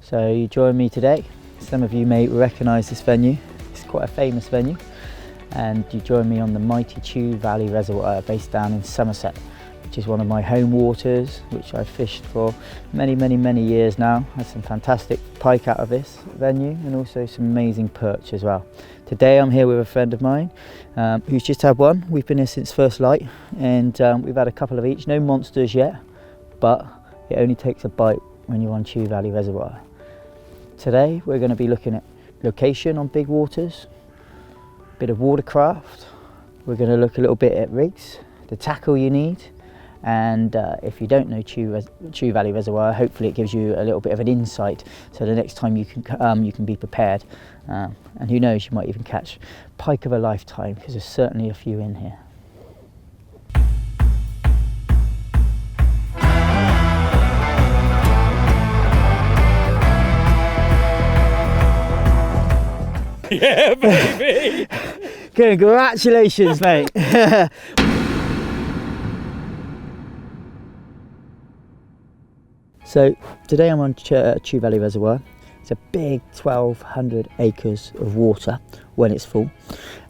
So you join me today. Some of you may recognise this venue. It's quite a famous venue, and you join me on the mighty Chew Valley Reservoir based down in Somerset, which is one of my home waters, which I've fished for many years now. Had some fantastic pike out of this venue and also some amazing perch as well. Today I'm here with a friend of mine who's just had one. We've been here since first light, and we've had a couple of each. No monsters yet, but it only takes a bite when you're on Chew Valley Reservoir. Today we're going to be looking at location on big waters, a bit of watercraft. We're going to look a little bit at rigs, the tackle you need, and if you don't know Chew Valley Reservoir, hopefully it gives you a little bit of an insight, so the next time you can be prepared, and who knows, you might even catch pike of a lifetime, because there's certainly a few in here. Yeah, baby! Congratulations, mate. So today I'm on Chew Valley Reservoir. It's a big 1,200 acres of water when it's full,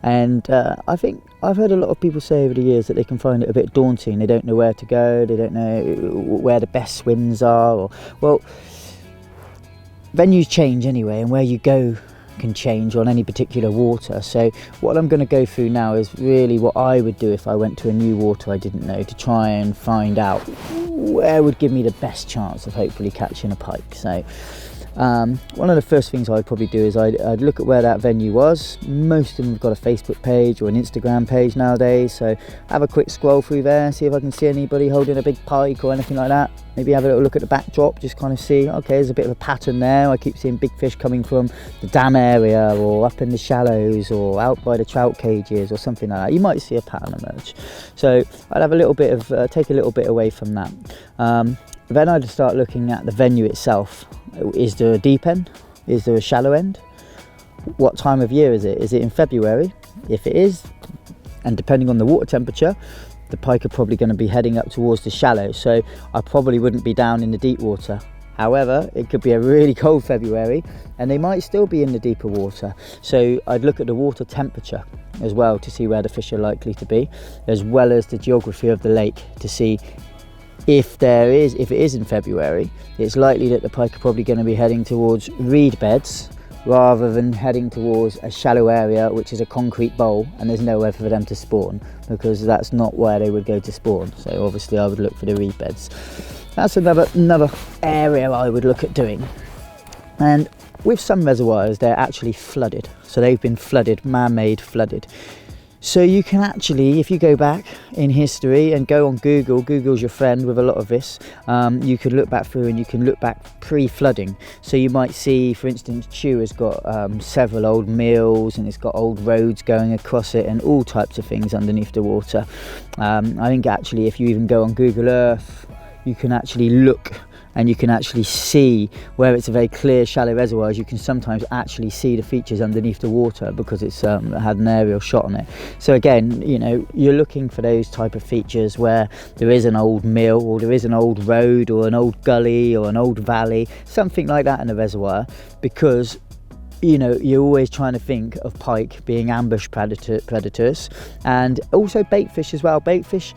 and I think I've heard a lot of people say over the years that they can find it a bit daunting. They don't know where to go, they don't know where the best swims are, well, venues change anyway, and where you go can change on any particular water. So what I'm going to go through now is really what I would do if I went to a new water I didn't know, to try and find out where would give me the best chance of hopefully catching a pike. So one of the first things I'd probably do is I'd look at where that venue was. Most of them have got a Facebook page or an Instagram page nowadays, so have a quick scroll through there, see if I can see anybody holding a big pike or anything like that. Maybe have a little look at the backdrop, just kind of see, okay, there's a bit of a pattern there. I keep seeing big fish coming from the dam area or up in the shallows or out by the trout cages or something like that. You might see a pattern emerge. So I'd have a little bit of, take a little bit away from that. Then I'd start looking at the venue itself. Is there a deep end? Is there a shallow end? What time of year is it? Is it in February? If it is, and depending on the water temperature, the pike are probably going to be heading up towards the shallow, so I probably wouldn't be down in the deep water. However, it could be a really cold February and they might still be in the deeper water. So I'd look at the water temperature as well to see where the fish are likely to be, as well as the geography of the lake to see if it is in February, it's likely that the pike are probably going to be heading towards reed beds rather than heading towards a shallow area which is a concrete bowl and there's nowhere for them to spawn, because that's not where they would go to spawn. So obviously I would look for the reed beds. That's another area I would look at doing. And with some reservoirs, they're actually flooded, so they've been flooded, man-made flooded. So you can actually, if you go back in history and go on Google, Google's your friend with a lot of this, you could look back through and you can look back pre-flooding. So you might see, for instance, Chew has got several old mills and it's got old roads going across it and all types of things underneath the water. I think actually if you even go on Google Earth, you can actually look and you can actually see where it's a very clear shallow reservoir. You can sometimes actually see the features underneath the water because it's had an aerial shot on it. So again, you know, you're looking for those type of features where there is an old mill or there is an old road or an old gully or an old valley, something like that in a reservoir, because you know, you're always trying to think of pike being ambush predators, and also bait fish as well. Bait fish,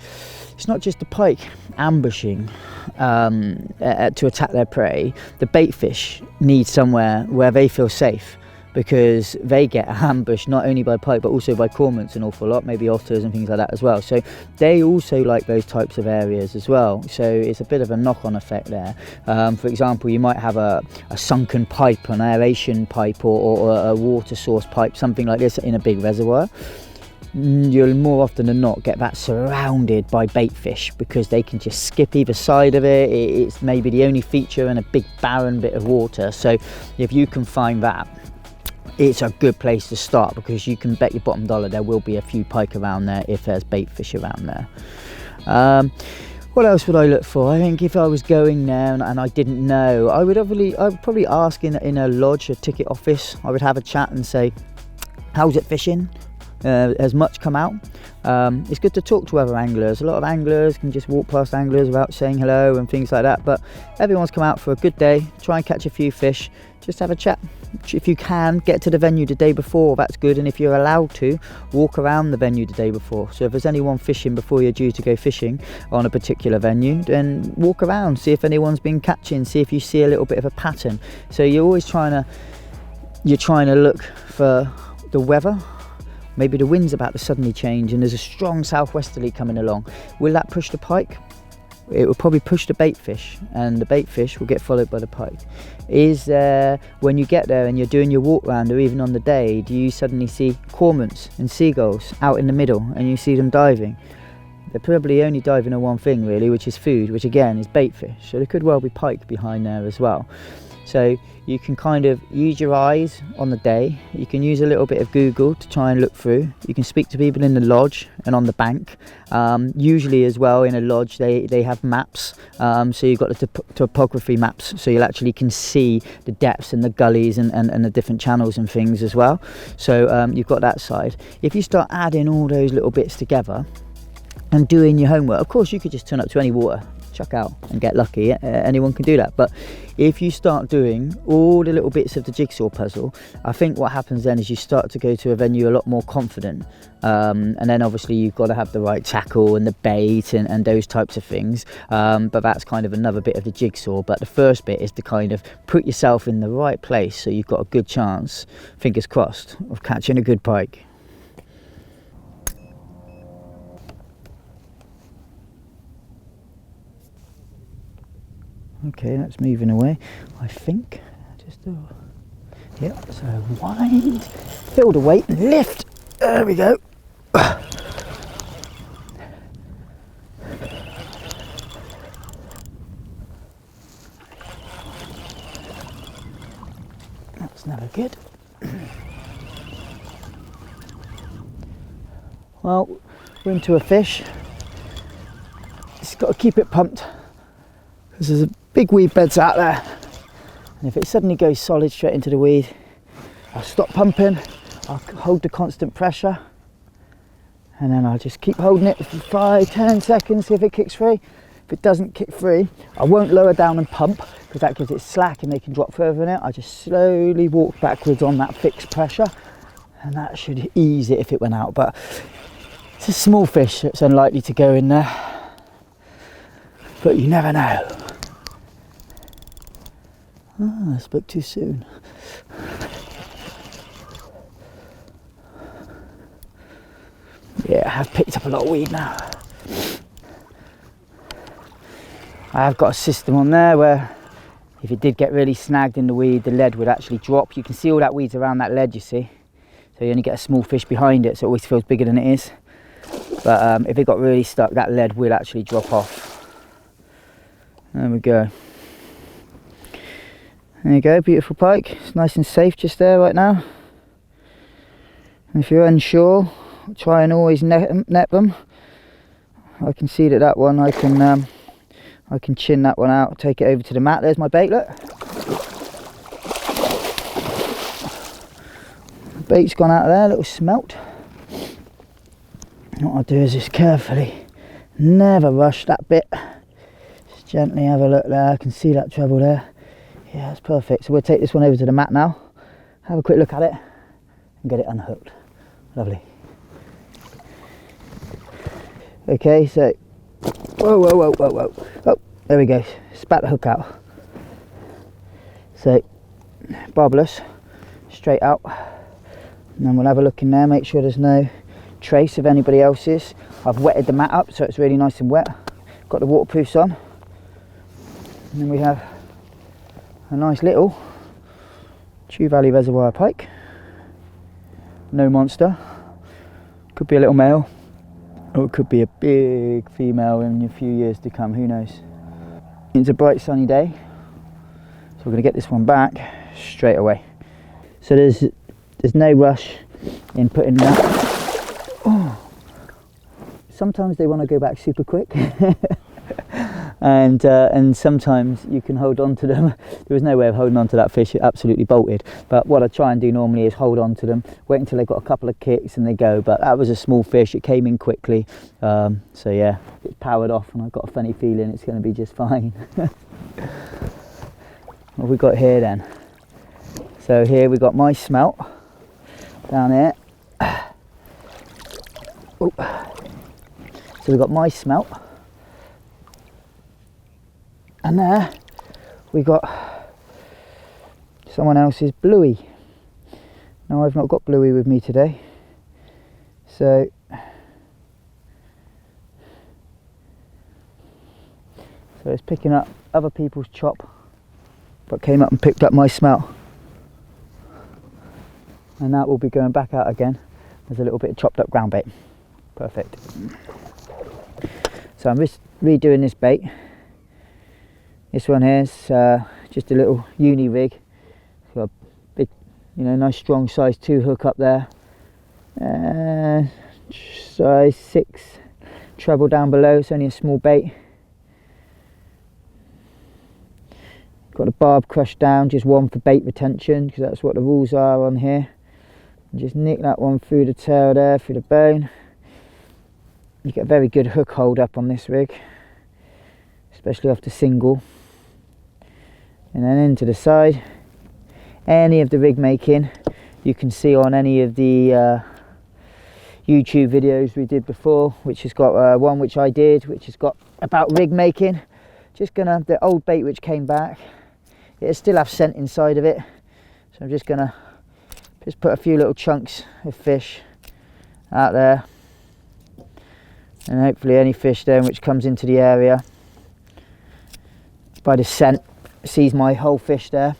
it's not just the pike ambushing to attack their prey. The bait fish need somewhere where they feel safe, because they get ambushed not only by pike but also by cormorants an awful lot, maybe otters and things like that as well. So they also like those types of areas as well. So it's a bit of a knock-on effect there. For example, you might have a sunken pipe, an aeration pipe, or a water source pipe, something like this in a big reservoir. You'll more often than not get that surrounded by bait fish, because they can just skip either side of it. It's maybe the only feature in a big barren bit of water. So if you can find that, it's a good place to start, because you can bet your bottom dollar there will be a few pike around there if there's bait fish around there. What else would I look for? I think if I was going there and I didn't know, I would probably ask in a lodge, a ticket office. I would have a chat and say, how's it fishing? as much come out. It's good to talk to other anglers. A lot of anglers can just walk past anglers without saying hello and things like that, but everyone's come out for a good day, try and catch a few fish, just have a chat. If you can, get to the venue the day before, that's good, and if you're allowed to, walk around the venue the day before. So if there's anyone fishing before you're due to go fishing on a particular venue, then walk around, see if anyone's been catching, see if you see a little bit of a pattern. So you're always trying to look for the weather. Maybe the wind's about to suddenly change and there's a strong southwesterly coming along. Will that push the pike? It will probably push the bait fish, and the bait fish will get followed by the pike. Is there, when you get there and you're doing your walk round, or even on the day, do you suddenly see cormorants and seagulls out in the middle and you see them diving? They're probably only diving on one thing really, which is food, which again is bait fish. So there could well be pike behind there as well. So you can kind of use your eyes on the day. You can use a little bit of Google to try and look through. You can speak to people in the lodge and on the bank. Usually as well in a lodge they have maps. So you've got the topography maps, so you actually can see the depths and the gullies and the different channels and things as well. So you've got that side. If you start adding all those little bits together and doing your homework, of course you could just turn up to any water, chuck out and get lucky. Anyone can do that, but if you start doing all the little bits of the jigsaw puzzle, I think what happens then is you start to go to a venue a lot more confident, and then obviously you've got to have the right tackle and the bait and those types of things, but that's kind of another bit of the jigsaw. But the first bit is to kind of put yourself in the right place so you've got a good chance, fingers crossed, of catching a good pike. Okay, that's moving away, I think. Just yeah, so wind, feel the weight, and lift. There we go. That's never good. Well, we're into a fish. Just got to keep it pumped, because there's a big weed beds out there, and if it suddenly goes solid straight into the weed, I'll stop pumping, I'll hold the constant pressure, and then I'll just keep holding it for 5-10 seconds, see if it kicks free. If it doesn't kick free, I won't lower down and pump, because that gives it slack and they can drop further in it. I just slowly walk backwards on that fixed pressure, and that should ease it if it went out. But it's a small fish, so it's unlikely to go in there, but you never know. Ah, I spoke too soon. Yeah, I have picked up a lot of weed now. I have got a system on there where if it did get really snagged in the weed, the lead would actually drop. You can see all that weeds around that lead, you see. So you only get a small fish behind it, so it always feels bigger than it is. But if it got really stuck, that lead will actually drop off. There we go. There you go, beautiful pike. It's nice and safe just there right now. And if you're unsure, try and always net them. I can see that one, I can chin that one out, take it over to the mat. There's my bait, look. The bait's gone out of there, little smelt. What I'll do is just carefully, never rush that bit. Just gently have a look there, I can see that treble there. Yeah, that's perfect. So we'll take this one over to the mat now, have a quick look at it and get it unhooked. Lovely. Okay, so whoa, oh, there we go, spat the hook out. So barbless, straight out, and then we'll have a look in there, make sure there's no trace of anybody else's. I've wetted the mat up so it's really nice and wet, got the waterproofs on, and then we have a nice little Chew Valley Reservoir pike. No monster, could be a little male, or it could be a big female in a few years to come, who knows. It's a bright sunny day, so we're going to get this one back straight away. So there's no rush in putting that. Oh, sometimes they want to go back super quick. and sometimes you can hold on to them. There was no way of holding on to that fish, it absolutely bolted. But what I try and do normally is hold on to them, wait until they got a couple of kicks and they go. But that was a small fish, it came in quickly, so yeah, it's powered off and I've got a funny feeling it's going to be just fine. What have we got here then? So here we got my smelt down here. Oh. So we've got my smelt, and there we got someone else's bluey. Now I've not got bluey with me today, so it's picking up other people's chop, but came up and picked up my smelt, and that will be going back out again as a little bit of chopped up ground bait. Perfect. So I'm just redoing this bait. This one here is just a little uni rig. It's got a big, nice strong size 2 hook up there. Size 6 treble down below. It's only a small bait. Got the barb crushed down, just one for bait retention, because that's what the rules are on here. And just nick that one through the tail there, through the bone. You get a very good hook hold up on this rig, especially off the single. And then into the side. Any of the rig making you can see on any of the YouTube videos we did before, which has got one which I did, which has got about rig making. Just gonna, the old bait which came back, it'll still have scent inside of it, so I'm just gonna put a few little chunks of fish out there, and hopefully any fish then which comes into the area by the scent sees my whole fish there.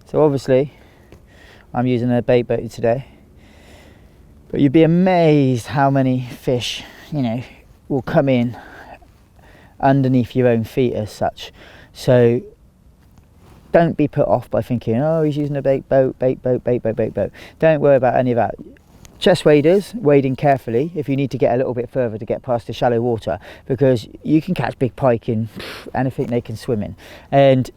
So obviously I'm using a bait boat today, but you'd be amazed how many fish will come in underneath your own feet as such. So don't be put off by thinking, oh, he's using a bait boat. Don't worry about any of that. Chest waders, wading carefully if you need to get a little bit further to get past the shallow water, because you can catch big pike in anything they can swim in. And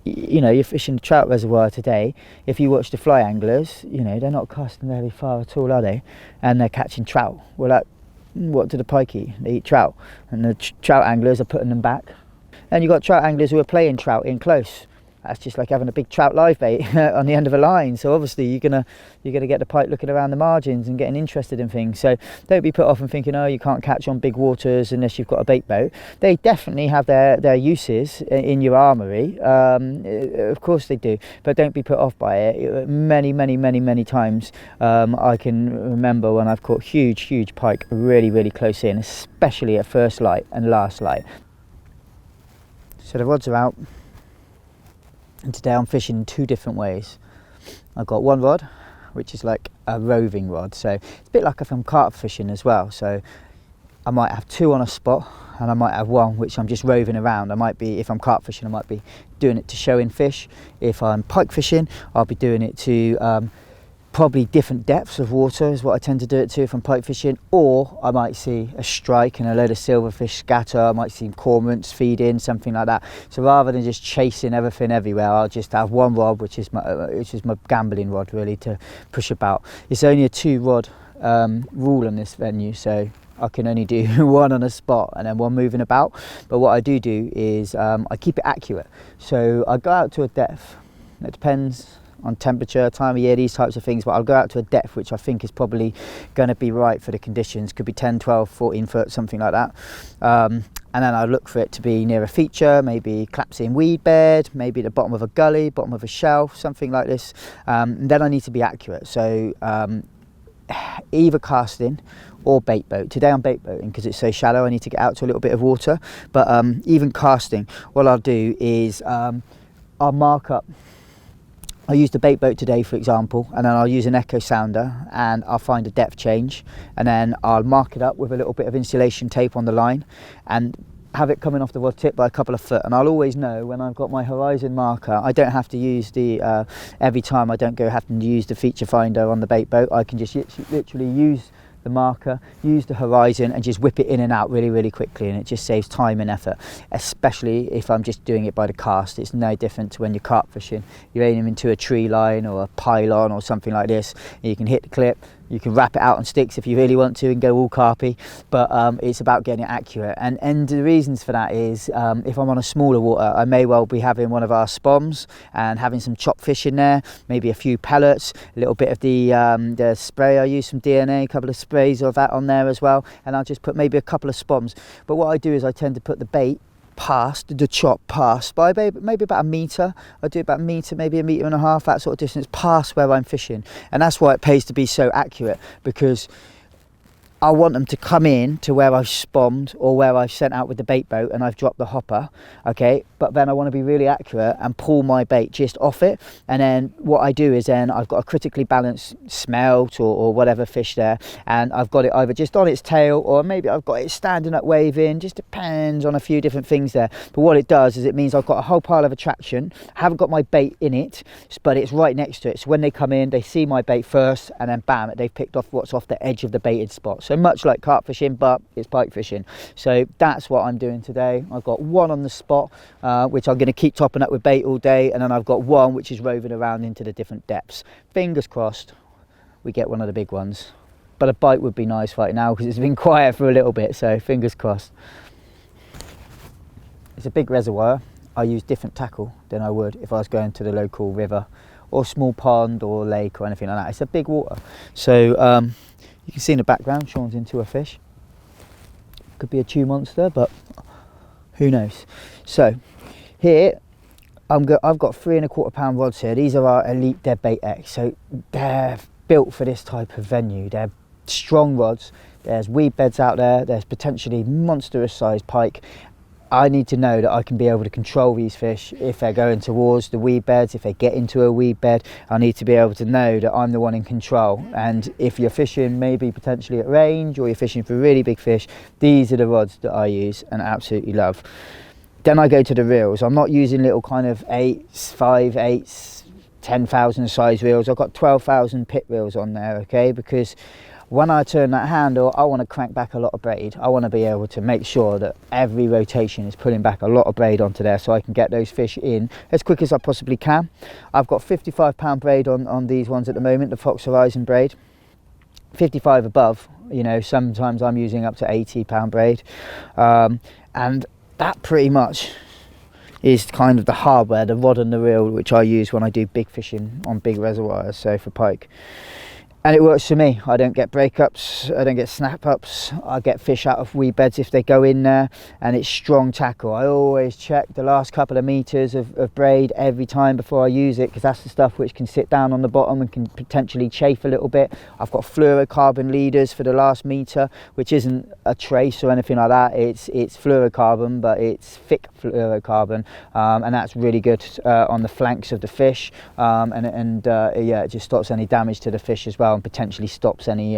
you're fishing a trout reservoir today. If you watch the fly anglers, they're not casting very far at all, are they? And they're catching trout. Well, what do the pike eat? They eat trout, and the trout anglers are putting them back. And you've got trout anglers who are playing trout in close. That's just like having a big trout live bait on the end of a line. So obviously you're gonna get the pike looking around the margins and getting interested in things. So don't be put off and thinking, oh, you can't catch on big waters unless you've got a bait boat. They definitely have their uses in your armoury. Of course they do, but don't be put off by it. Many times I can remember when I've caught huge pike really close in, especially at first light and last light. So the rods are out. And today I'm fishing in 2 different ways. I've got one rod, which is like a roving rod. So it's a bit like if I'm carp fishing as well. So I might have 2 on a spot, and I might have 1 which I'm just roving around. I might be, if I'm carp fishing, I might be doing it to show in fish. If I'm pike fishing, I'll be doing it to probably different depths of water is what I tend to do it to if I'm pike fishing, or I might see a strike and a load of silverfish scatter. I might see cormorants feed in, something like that. So rather than just chasing everything everywhere, I'll just have 1 rod, which is my gambling rod really, to push about. It's only a 2 rod rule on this venue, so I can only do 1 on a spot and then 1 moving about. But what I do is I keep it accurate. So I go out to a depth. It depends on temperature, time of year, these types of things, but I'll go out to a depth which I think is probably going to be right for the conditions. Could be 10, 12, 14 foot, something like that. And then I'll look for it to be near a feature, maybe collapsing weed bed, maybe the bottom of a gully, bottom of a shelf, something like this. And then I need to be accurate. So either casting or bait boat. Today I'm bait boating because it's so shallow, I need to get out to a little bit of water. But even casting, what I'll do is I'll mark up. I used a bait boat today, for example, and then I'll use an echo sounder and I'll find a depth change, and then I'll mark it up with a little bit of insulation tape on the line and have it coming off the rod tip by a couple of foot. And I'll always know when I've got my horizon marker. I don't have to use every time I don't have to use the feature finder on the bait boat. I can just literally use the marker, use the horizon and just whip it in and out really, really quickly, and it just saves time and effort, especially if I'm just doing it by the cast. It's no different to when you're carp fishing. You're aiming into a tree line or a pylon or something like this, and you can hit the clip, you can wrap it out on sticks if you really want to and go all carpy, but it's about getting it accurate. And the reasons for that is if I'm on a smaller water, I may well be having one of our spoms and having some chop fish in there, maybe a few pellets, a little bit of the spray. I use some DNA, a couple of sprays of that on there as well, and I'll just put maybe a couple of spoms. But what I do is I tend to put the bait past the chop, past by maybe about a metre. I do about a metre, maybe a metre and a half, that sort of distance past where I'm fishing. And that's why it pays to be so accurate, because I want them to come in to where I've spommed or where I've sent out with the bait boat and I've dropped the hopper, okay, but then I want to be really accurate and pull my bait just off it. And then what I do is then I've got a critically balanced smelt or whatever fish there, and I've got it either just on its tail or maybe I've got it standing up waving, just depends on a few different things there. But what it does is it means I've got a whole pile of attraction, I haven't got my bait in it, but it's right next to it, so when they come in they see my bait first, and then bam, they've picked off what's off the edge of the baited spot. So much like carp fishing, but it's pike fishing. So that's what I'm doing today. I've got one on the spot, which I'm going to keep topping up with bait all day, and then I've got one which is roving around into the different depths. Fingers crossed we get one of the big ones, but a bite would be nice right now because it's been quiet for a little bit, so fingers crossed. It's a big reservoir. I use different tackle than I would if I was going to the local river or small pond or lake or anything like that. It's a big water, so you can see in the background Sean's into a fish. Could be a chew monster, but who knows. So here I've got 3¼ pound rods here. These are our Elite Deadbait X, so they're built for this type of venue. They're strong rods. There's weed beds out there, there's potentially monstrous sized pike. I need to know that I can be able to control these fish if they're going towards the weed beds, if they get into a weed bed. I need to be able to know that I'm the one in control. And if you're fishing maybe potentially at range or you're fishing for really big fish, these are the rods that I use and absolutely love. Then I go to the reels. I'm not using little kind of 8s, 5/8s, 10,000 size reels. I've got 12,000 pit reels on there, okay, because when I turn that handle, I want to crank back a lot of braid. I want to be able to make sure that every rotation is pulling back a lot of braid onto there so I can get those fish in as quick as I possibly can. I've got 55 pound braid on these ones at the moment, the Fox Horizon braid. 55 above, you know, sometimes I'm using up to 80 pound braid. And that pretty much is kind of the hardware, the rod and the reel, which I use when I do big fishing on big reservoirs, so for pike. And it works for me. I don't get breakups, I don't get snap ups, I get fish out of weed beds if they go in there, and it's strong tackle. I always check the last couple of meters of braid every time before I use it, because that's the stuff which can sit down on the bottom and can potentially chafe a little bit. I've got fluorocarbon leaders for the last meter, which isn't a trace or anything like that. It's fluorocarbon, but it's thick fluorocarbon, and that's really good on the flanks of the fish, yeah, it just stops any damage to the fish as well, and potentially stops any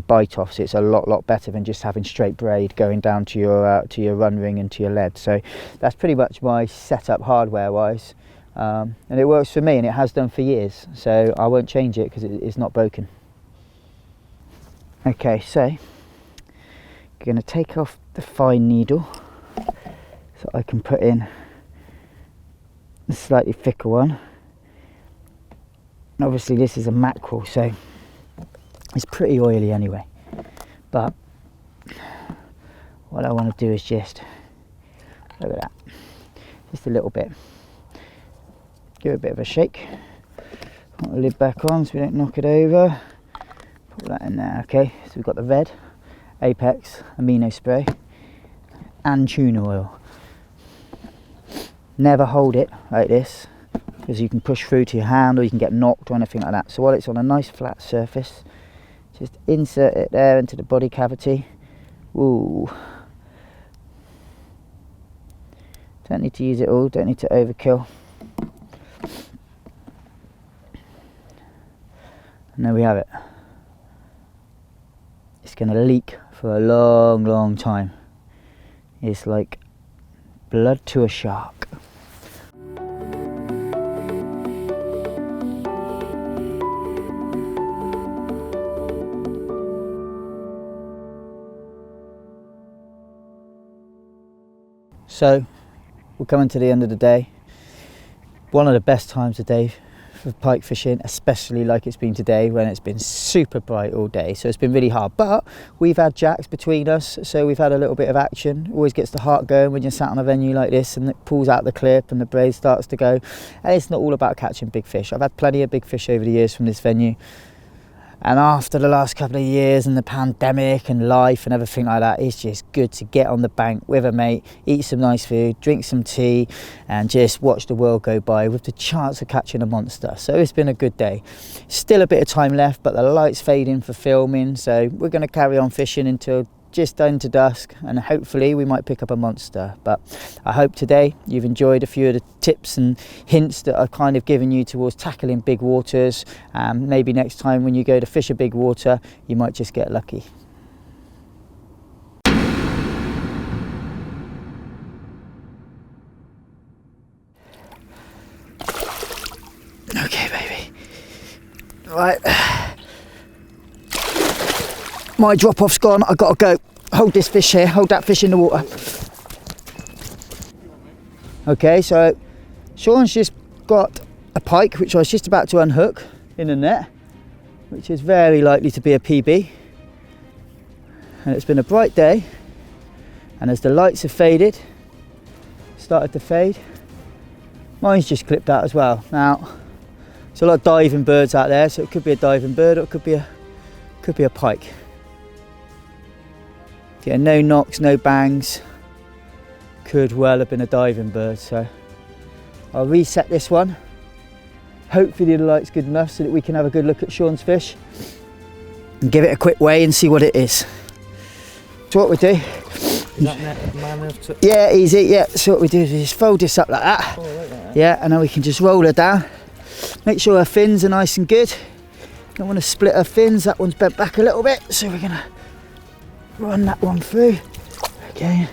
bite offs. It's a lot better than just having straight braid going down to your run ring and to your lead. So that's pretty much my setup hardware wise, and it works for me, and it has done for years, so I won't change it because it's not broken. Okay, so I'm going to take off the fine needle so I can put in a slightly thicker one. Obviously this is a mackerel, so it's pretty oily anyway, but what I want to do is just, look at that, just a little bit, give it a bit of a shake, put the lid back on so we don't knock it over, put that in there. Okay, so we've got the red Apex amino spray and tuna oil. Never hold it like this, because you can push through to your hand or you can get knocked or anything like that. So while it's on a nice flat surface, just insert it there into the body cavity. Ooh. Don't need to use it all, don't need to overkill. And there we have it. It's going to leak for a long time. It's like blood to a shark. So we're coming to the end of the day. One of the best times of day for pike fishing, especially like it's been today when it's been super bright all day, so it's been really hard, but we've had jacks between us, so we've had a little bit of action. Always gets the heart going when you're sat on a venue like this and it pulls out the clip and the braid starts to go, and it's not all about catching big fish. I've had plenty of big fish over the years from this venue, and after the last couple of years and the pandemic and life and everything like that, it's just good to get on the bank with a mate, eat some nice food, drink some tea, and just watch the world go by with the chance of catching a monster. So it's been a good day. Still a bit of time left, but the light's fading for filming, so we're going to carry on fishing until just into dusk, and hopefully we might pick up a monster. But I hope today you've enjoyed a few of the tips and hints that I've kind of given you towards tackling big waters. Maybe next time when you go to fish a big water, you might just get lucky. Okay, baby. Right. My drop off's gone, I've got to go. Hold this fish here, hold that fish in the water. Okay, so Sean's just got a pike, which I was just about to unhook in the net, which is very likely to be a PB. And it's been a bright day, and as the lights have started to fade, mine's just clipped out as well. Now, there's a lot of diving birds out there, so it could be a diving bird or it could be a pike. Yeah, no knocks, no bangs. Could well have been a diving bird, so I'll reset this one. Hopefully the light's good enough so that we can have a good look at Sean's fish and give it a quick weigh and see what it is. So what we do... Is that net man enough to... Yeah, easy, yeah. So what we do is we just fold this up like that. Oh, like that. Yeah, and then we can just roll her down. Make sure her fins are nice and good. Don't want to split her fins, that one's bent back a little bit, so we're gonna run that one through. Okay,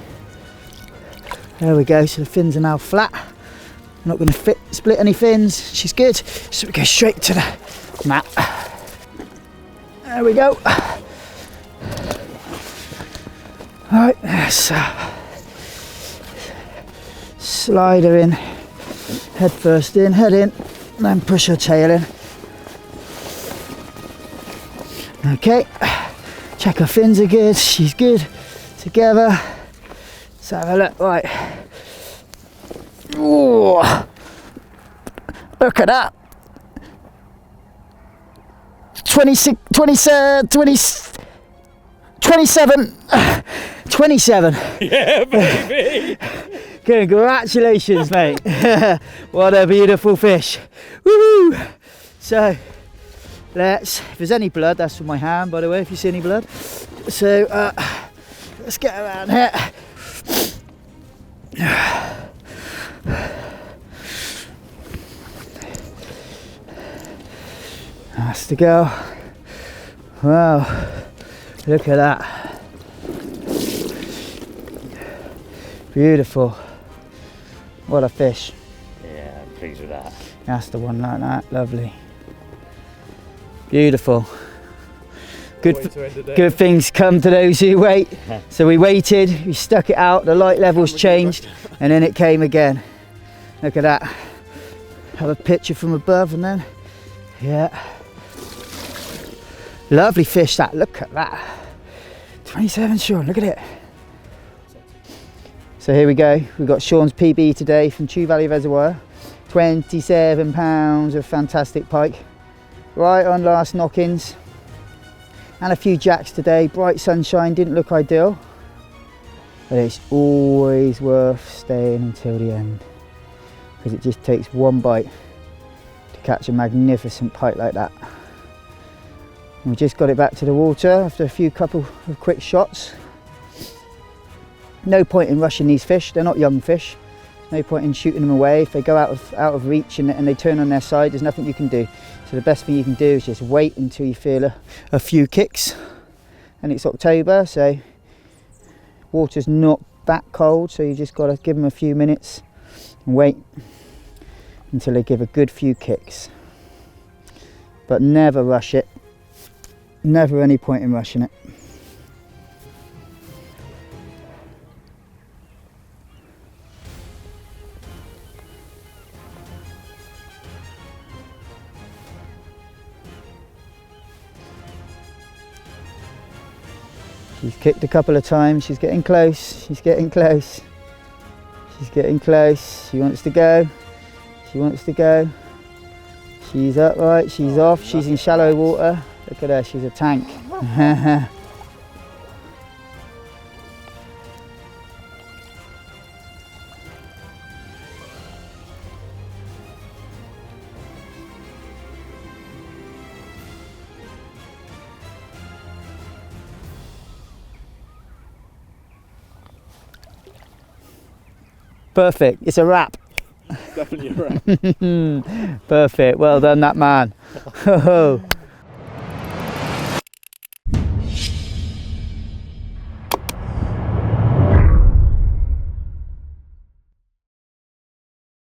there we go, so the fins are now flat. I'm not going to split any fins, she's good, so we go straight to the mat. There we go. Alright, so slide her in, head first in, head in, and then push her tail in. Okay, check her fins are good, she's good together. Let's have a look, right. Ooh, look at that. 26, 27, 27. Yeah, baby. Congratulations, mate. What a beautiful fish. Woo! So, if there's any blood, that's from my hand, by the way, if you see any blood. So, let's get around here. That's the go. Wow, look at that. Beautiful. What a fish. Yeah, I'm pleased with that. That's the one like that, lovely. Beautiful. Good things come to those who wait. So we waited, we stuck it out, the light levels changed, and then it came again. Look at that. Have a picture from above and then, yeah. Lovely fish that, look at that. 27 Sean, look at it. So here we go, we've got Sean's PB today from Chew Valley Reservoir. 27 pounds of fantastic pike. Right on last knockings. And a few jacks today. Bright sunshine, didn't look ideal. But it's always worth staying until the end, because it just takes one bite to catch a magnificent pike like that. And we just got it back to the water after a couple of quick shots. No point in rushing these fish, they're not young fish. No point in shooting them away. If they go out of reach and they turn on their side, there's nothing you can do. So the best thing you can do is just wait until you feel a few kicks. And it's October, so water's not that cold, so you just got to give them a few minutes and wait until they give a good few kicks. But never rush it. Never any point in rushing it. She's kicked a couple of times. She's getting close. She's getting close. She's getting close. She wants to go. She wants to go. She's upright. She's off. She's in shallow water. Look at her. She's a tank. Perfect. It's a wrap. Definitely a wrap. Perfect. Well done, that man.